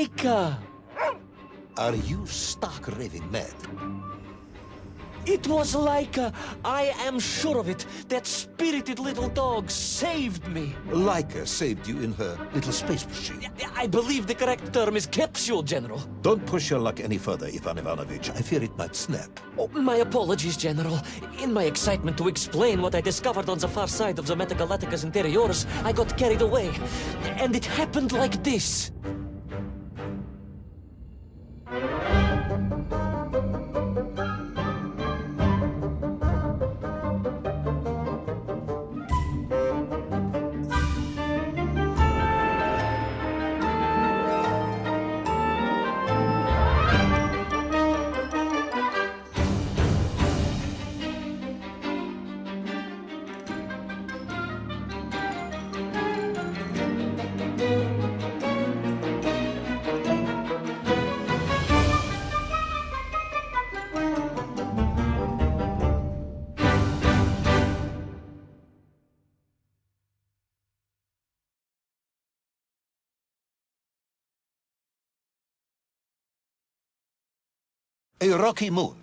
Laika! Are you stark raving mad? It was Laika. I am sure of it. That spirited little dog saved me. Laika saved you in her little space machine. I believe the correct term is capsule, General. Don't push your luck any further, Ivan Ivanovich. I fear it might snap. Oh, my apologies, General. In my excitement to explain what I discovered on the far side of the Metagalacticus Interiores, I got carried away. And it happened like this. A rocky moon.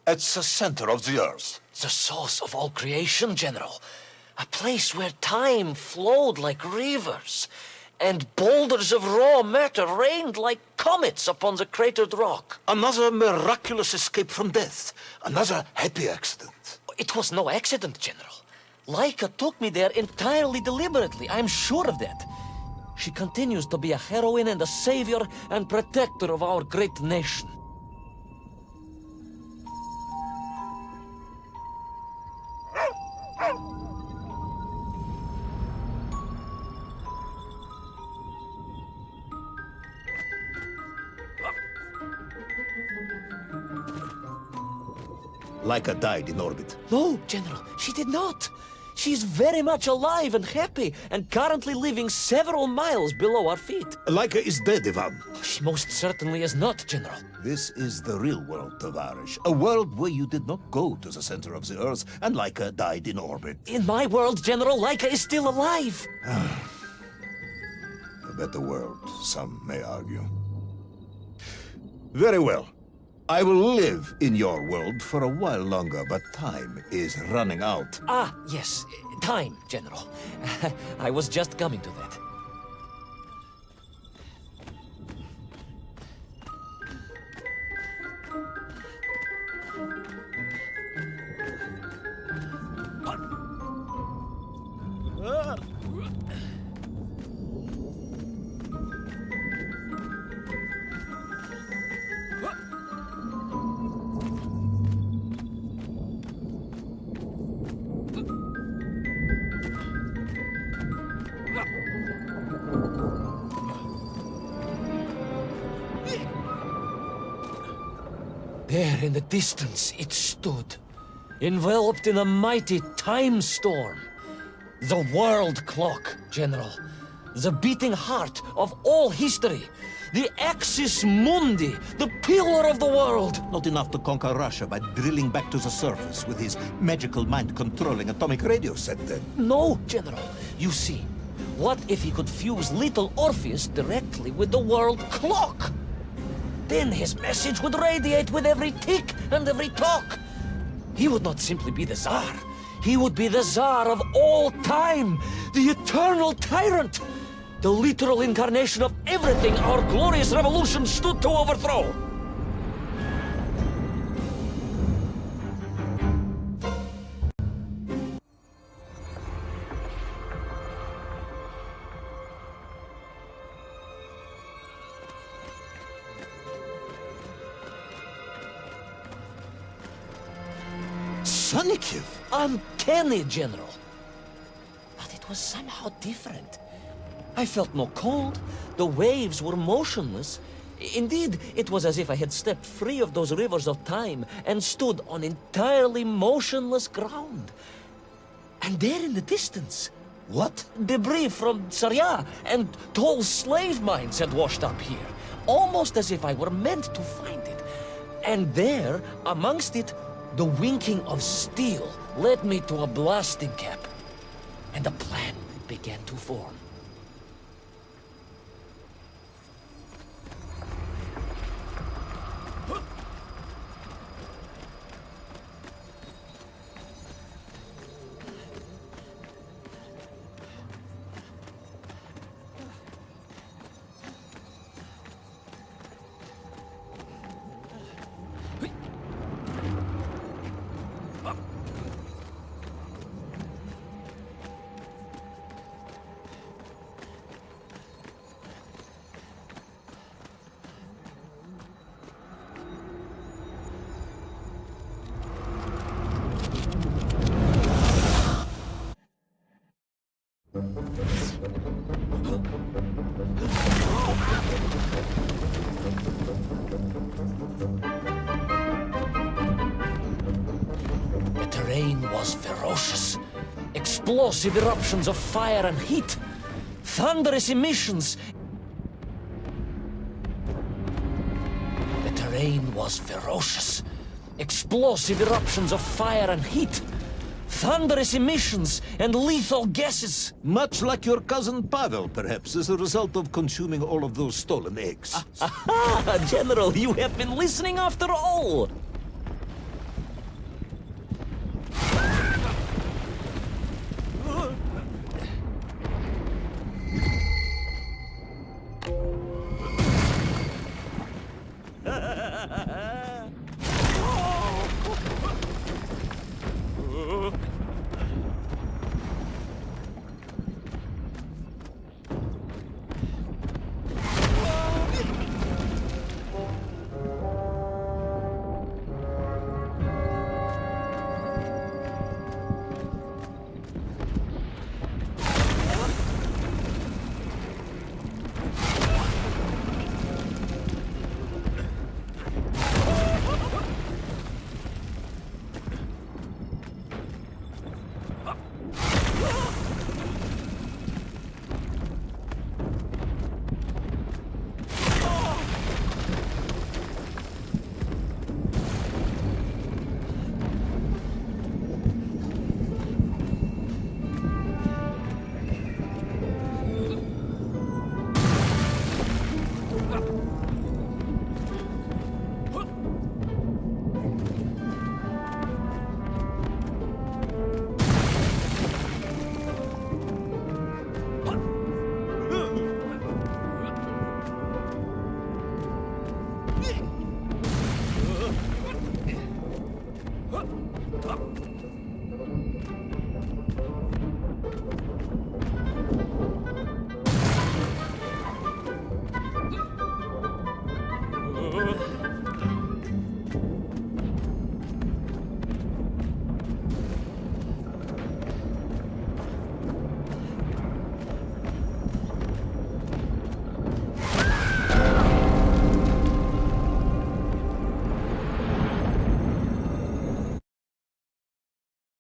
At the center of the Earth. The source of all creation, General. A place where time flowed like rivers, and boulders of raw matter rained like comets upon the cratered rock. Another miraculous escape from death. Another happy accident. It was no accident, General. Laika took me there entirely deliberately. I'm sure of that. She continues to be a heroine and a savior and protector of our great nation. Laika died in orbit. No, General, she did not. She's very much alive and happy, and currently living several miles below our feet. Laika is dead, Ivan. She most certainly is not, General. This is the real world, Tovarish. A world where you did not go to the center of the Earth, and Laika died in orbit. In my world, General, Laika is still alive. A better world, some may argue. Very well. I will live in your world for a while longer, but time is running out. Ah, yes. Time, General. I was just coming to that. There in the distance it stood, enveloped in a mighty time storm. The world clock, General. The beating heart of all history. The axis mundi, the pillar of the world. Not enough to conquer Russia by drilling back to the surface with his magical mind-controlling atomic radio set, then. No, General. You see, what if he could fuse Little Orpheus directly with the world clock? Then his message would radiate with every tick and every tock. He would not simply be the Tsar. He would be the Tsar of all time, the eternal tyrant, the literal incarnation of everything our glorious revolution stood to overthrow. Sonikiv! Uncanny, General. But it was somehow different. I felt no cold. The waves were motionless. Indeed, it was as if I had stepped free of those rivers of time and stood on entirely motionless ground. And there in the distance... What? Debris from Tsarya and tall slave mines had washed up here. Almost as if I were meant to find it. And there, amongst it, the winking of steel led me to a blasting cap. And a plan began to form. terrain was ferocious. Explosive eruptions of fire and heat. Thunderous emissions. The terrain was ferocious. Explosive eruptions of fire and heat. Thunderous emissions and lethal gases. Much like your cousin Pavel, perhaps, as a result of consuming all of those stolen eggs. Aha! General, you have been listening after all!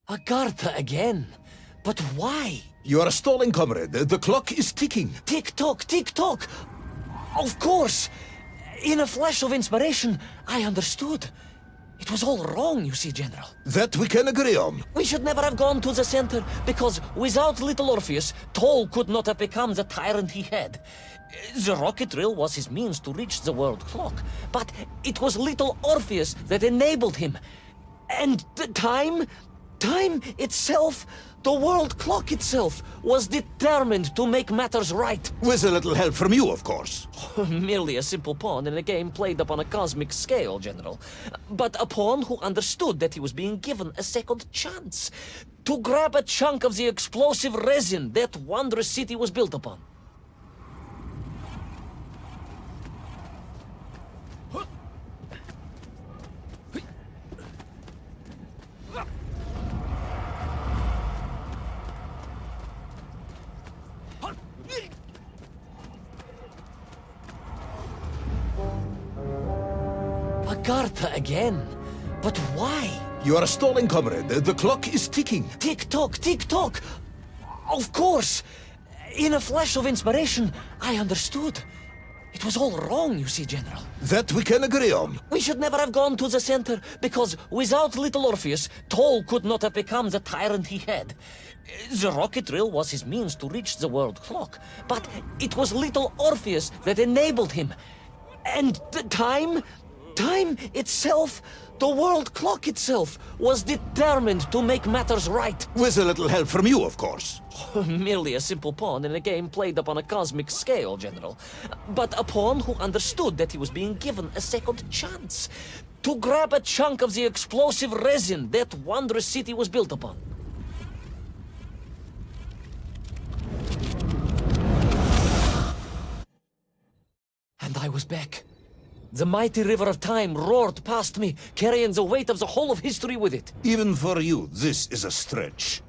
Agartha again? But why? You are stalling, comrade. The clock is ticking. Tick-tock, tick-tock! Of course! In a flash of inspiration, I understood. It was all wrong, you see, General. That we can agree on. We should never have gone to the center, because without Little Orpheus, Toll could not have become the tyrant he had. The rocket drill was his means to reach the world clock, but it was Little Orpheus that enabled him. And the time itself, the world clock itself, was determined to make matters right. With a little help from you, of course. Merely a simple pawn in a game played upon a cosmic scale, General. But a pawn who understood that he was being given a second chance to grab a chunk of the explosive resin that wondrous city was built upon. Agartha again? But why? You are stalling, comrade. The clock is ticking. Tick-tock, tick-tock! Of course! In a flash of inspiration, I understood. It was all wrong, you see, General. That we can agree on. We should never have gone to the center, because without Little Orpheus, Toll could not have become the tyrant he had. The rocket drill was his means to reach the world clock, but it was Little Orpheus that enabled him. And the time itself, the world clock itself, was determined to make matters right. With a little help from you, of course. Merely a simple pawn in a game played upon a cosmic scale, General. But a pawn who understood that he was being given a second chance to grab a chunk of the explosive resin that wondrous city was built upon. And I was back. The mighty river of time roared past me, carrying the weight of the whole of history with it. Even for you, this is a stretch.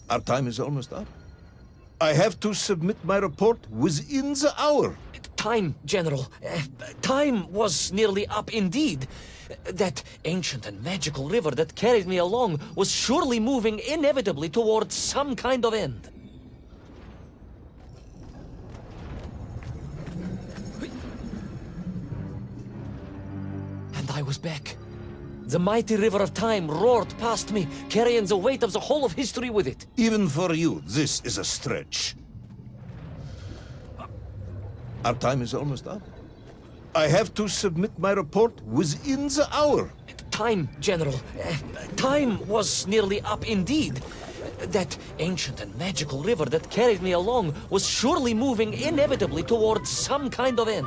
Our time is almost up. I have to submit my report within the hour. Time, General. Time was nearly up indeed. That ancient and magical river that carried me along was surely moving inevitably towards some kind of end. And I was back. The mighty river of time roared past me, carrying the weight of the whole of history with it. Even for you, this is a stretch. Our time is almost up. I have to submit my report within the hour. Time, General. Time was nearly up indeed. That ancient and magical river that carried me along was surely moving inevitably towards some kind of end.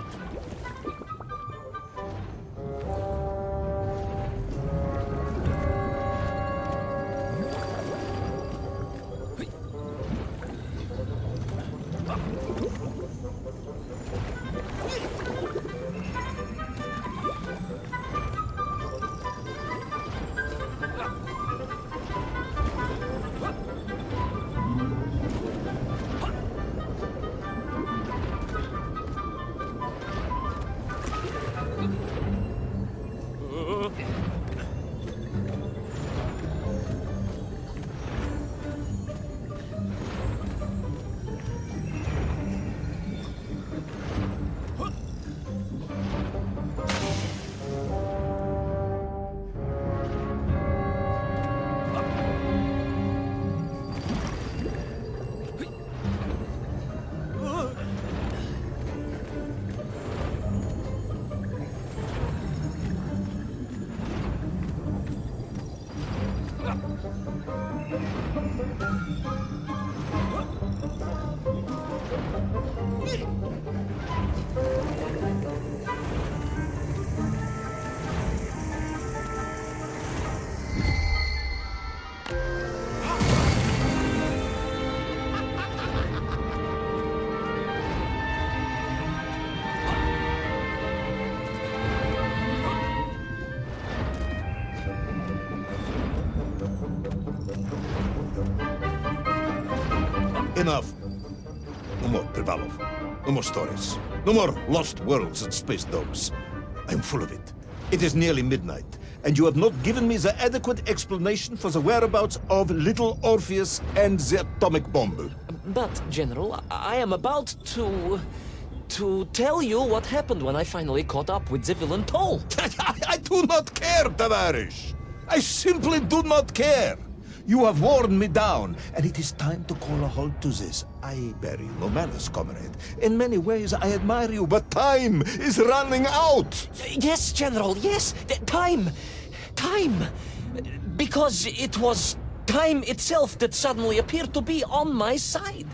Enough. No more Privalov. No more stories. No more lost worlds and space dogs. I'm full of it. It is nearly midnight, and you have not given me the adequate explanation for the whereabouts of Little Orpheus and the atomic bomb. But, General, I am about to tell you what happened when I finally caught up with the villain Toll. I do not care, Tavarish. I simply do not care. You have worn me down, and it is time to call a halt to this. I bear you no malice, comrade. In many ways, I admire you, but time is running out. Yes, General, yes. Time. Because it was time itself that suddenly appeared to be on my side.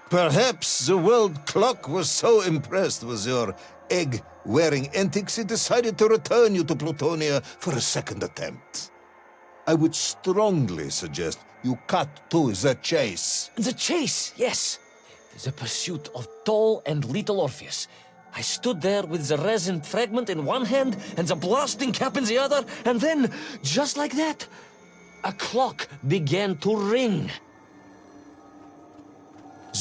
Perhaps the world clock was so impressed with your egg-wearing antics it decided to return you to Plutonia for a second attempt. I would strongly suggest you cut to the chase. The chase, yes. The pursuit of Toll and Little Orpheus. I stood there with the resin fragment in one hand and the blasting cap in the other, and then, just like that, a clock began to ring.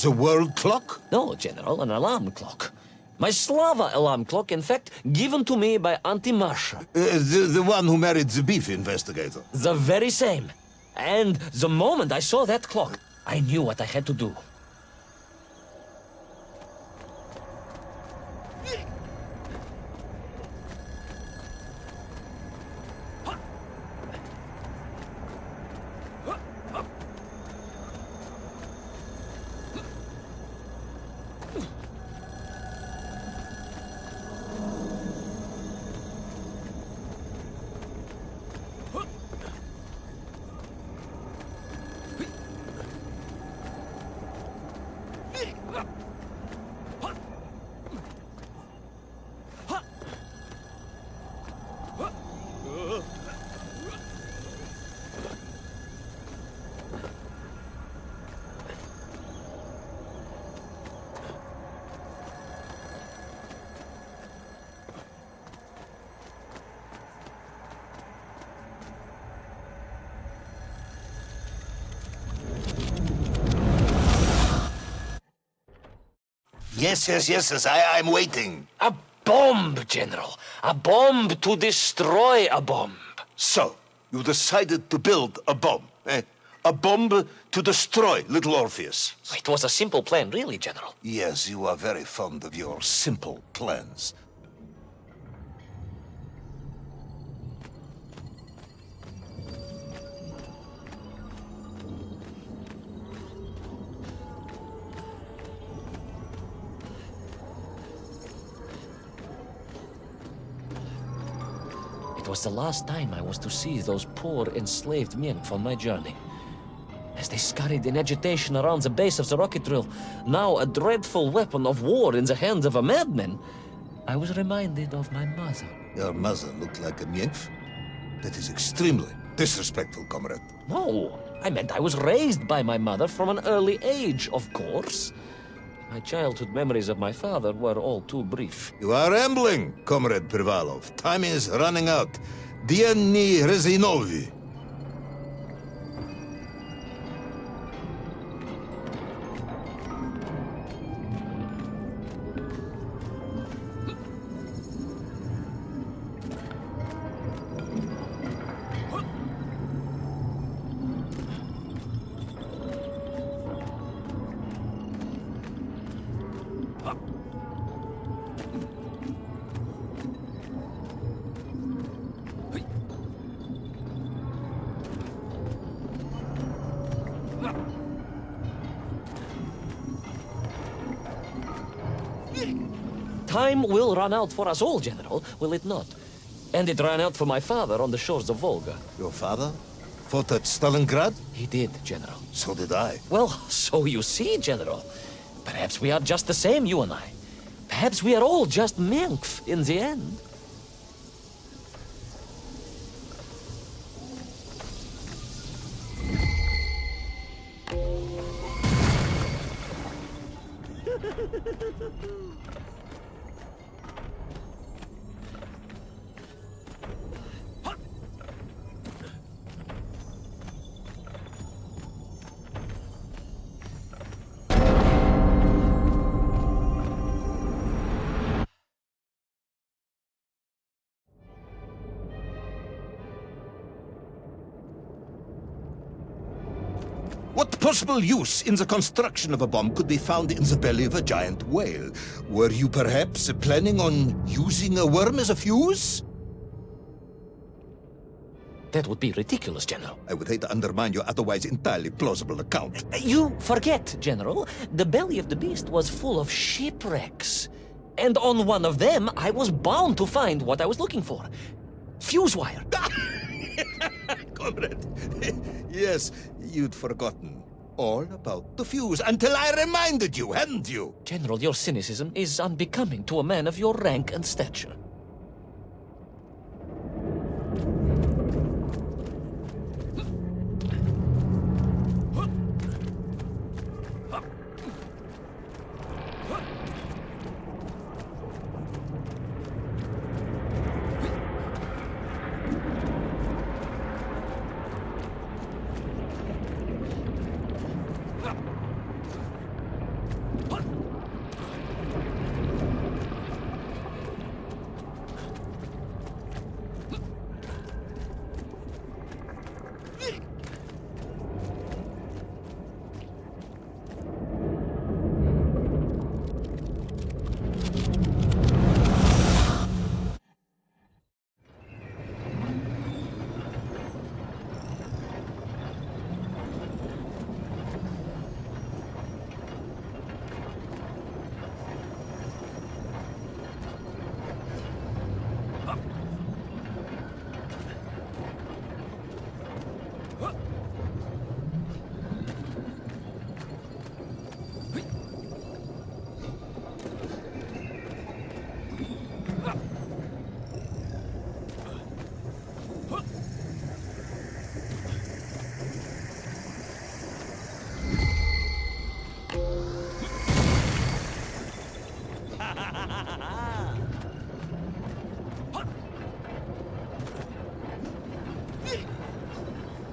The world clock? No, General, an alarm clock. My Slava alarm clock, in fact, given to me by Auntie Marsha. The one who married the beef investigator. The very same. And the moment I saw that clock, I knew what I had to do. Yes, I'm waiting. A bomb, General. A bomb to destroy a bomb. So, you decided to build a bomb, eh? A bomb to destroy Little Orpheus. It was a simple plan, really, General. Yes, you are very fond of your simple plans. It was the last time I was to see those poor enslaved men on my journey. As they scurried in agitation around the base of the rocket drill, now a dreadful weapon of war in the hands of a madman, I was reminded of my mother. Your mother looked like a nymph? That is extremely disrespectful, comrade. No, I meant I was raised by my mother from an early age, of course. My childhood memories of my father were all too brief. You are rambling, Comrade Privalov. Time is running out. Diani Rezinovi. Time will run out for us all, General, will it not? And it ran out for my father on the shores of Volga. Your father fought at Stalingrad? He did, General. So did I. Well, so you see, General. Perhaps we are just the same, you and I. Perhaps we are all just menkv in the end. What possible use in the construction of a bomb could be found in the belly of a giant whale? Were you perhaps planning on using a worm as a fuse? That would be ridiculous, General. I would hate to undermine your otherwise entirely plausible account. You forget, General. The belly of the beast was full of shipwrecks. And on one of them, I was bound to find what I was looking for. Fuse wire. Comrade, yes, you'd forgotten all about the fuse until I reminded you, hadn't you? General, your cynicism is unbecoming to a man of your rank and stature.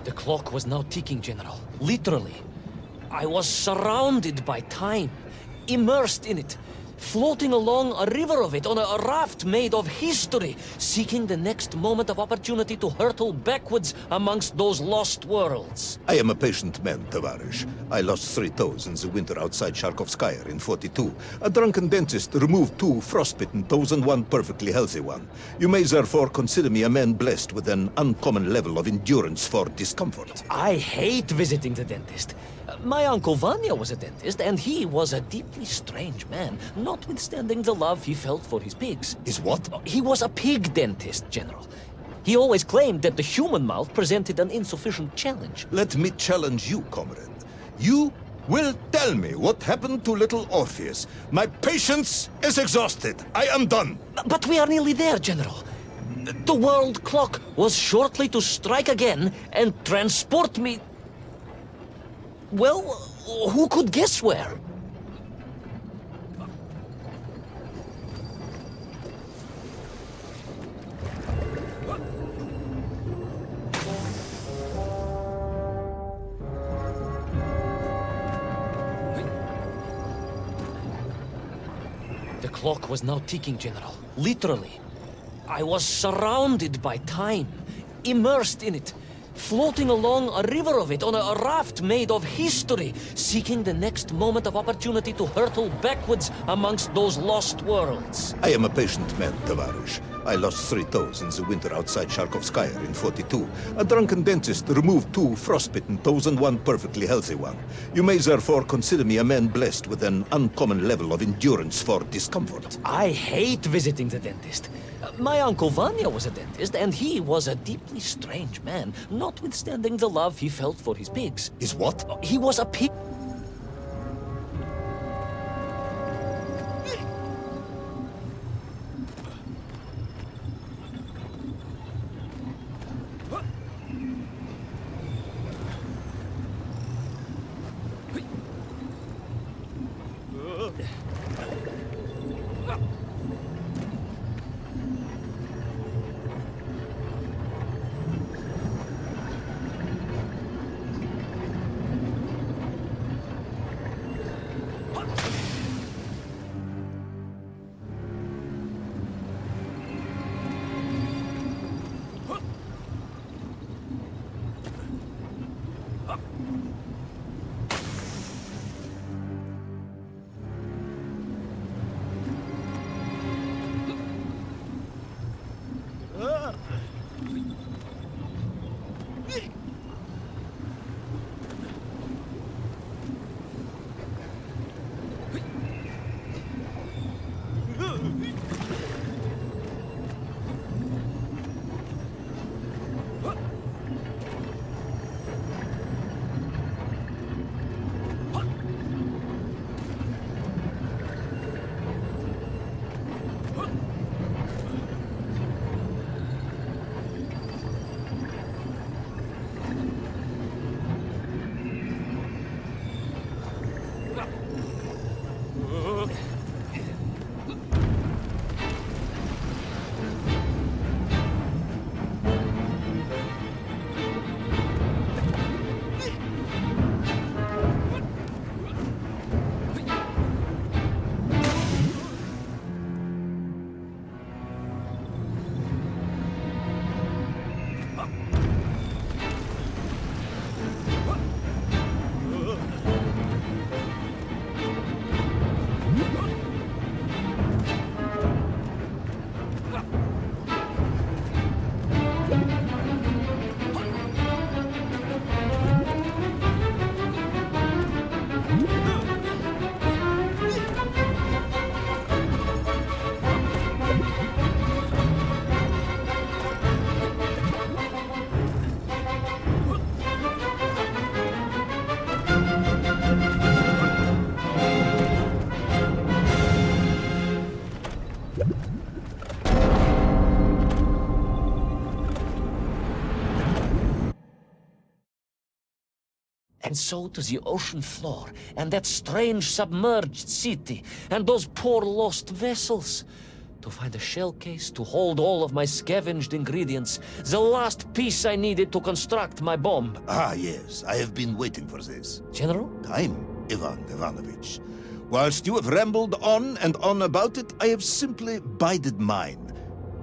The clock was now ticking, General. Literally. I was surrounded by time. immersed in it, floating along a river of it on a raft made of history, seeking the next moment of opportunity to hurtle backwards amongst those lost worlds. I am a patient man, Tavarish. I lost 3 toes in the winter outside Sharkovskaya in 42. A drunken dentist removed 2 frostbitten toes and 1 perfectly healthy one. You may therefore consider me a man blessed with an uncommon level of endurance for discomfort. I hate visiting the dentist. My uncle Vanya was a dentist, and he was a deeply strange man, notwithstanding the love he felt for his pigs. Is what? He was a pig dentist, General. He always claimed that the human mouth presented an insufficient challenge. Let me challenge you, comrade. You will tell me what happened to Little Orpheus. My patience is exhausted. I am done. But we are nearly there, General. The world clock was shortly to strike again and transport me... Well, who could guess where? The clock was now ticking, General. Literally. I was surrounded by time, immersed in it, floating along a river of it on a raft made of history, seeking the next moment of opportunity to hurtle backwards amongst those lost worlds. I am a patient man, Tavarish. I lost 3 toes in the winter outside Sharkovskaya in 42. A drunken dentist removed 2 frostbitten toes and 1 perfectly healthy one. You may therefore consider me a man blessed with an uncommon level of endurance for discomfort. I hate visiting the dentist. My uncle Vanya was a dentist, and he was a deeply strange man, notwithstanding the love he felt for his pigs. Is what? He was a pig... And so to the ocean floor, and that strange submerged city, and those poor lost vessels. To find a shell case to hold all of my scavenged ingredients, the last piece I needed to construct my bomb. Ah, yes, I have been waiting for this. General? Time, Ivan Ivanovich. Whilst you have rambled on and on about it, I have simply bided mine.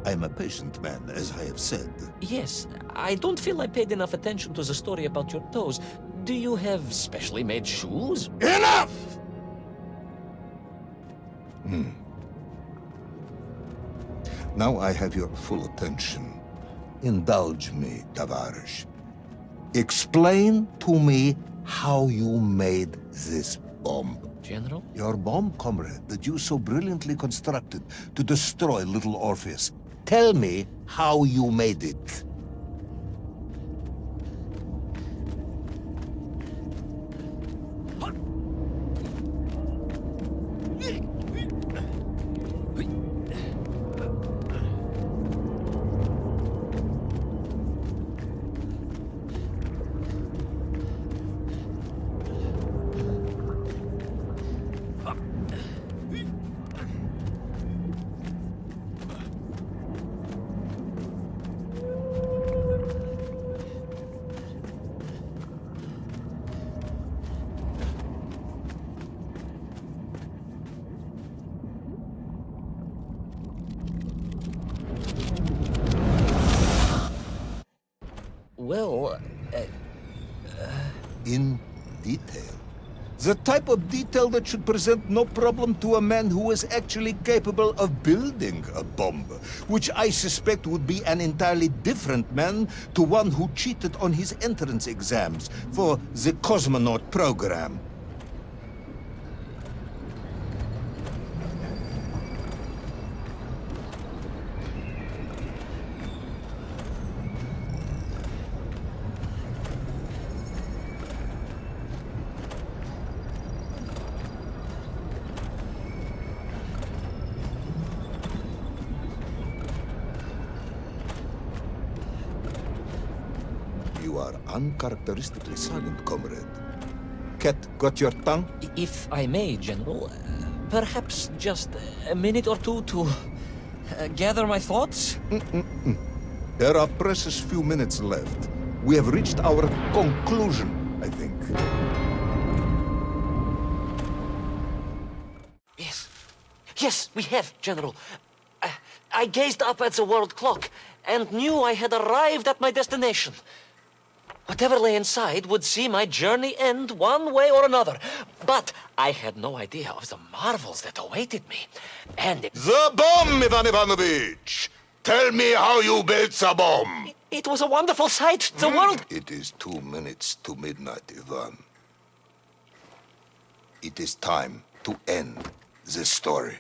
I am a patient man, as I have said. Yes, I don't feel I paid enough attention to the story about your toes. Do you have specially made shoes? Enough! Now I have your full attention. Indulge me, Tavares. Explain to me how you made this bomb. General? Your bomb, comrade, that you so brilliantly constructed to destroy Little Orpheus. Tell me how you made it. Well, In detail. The type of detail that should present no problem to a man who is actually capable of building a bomb, which I suspect would be an entirely different man to one who cheated on his entrance exams for the cosmonaut program. You are uncharacteristically silent, comrade. Cat, got your tongue? if I may, General, perhaps just a minute or two to gather my thoughts? There are precious few minutes left. We have reached our conclusion, I think. Yes, we have, General. I gazed up at the world clock and knew I had arrived at my destination. Whatever lay inside would see my journey end one way or another. But I had no idea of the marvels that awaited me. And The bomb, Ivan Ivanovich! Tell me how you built the bomb! it was a wonderful sight. The world... It is 2 minutes to midnight, Ivan. It is time to end this story.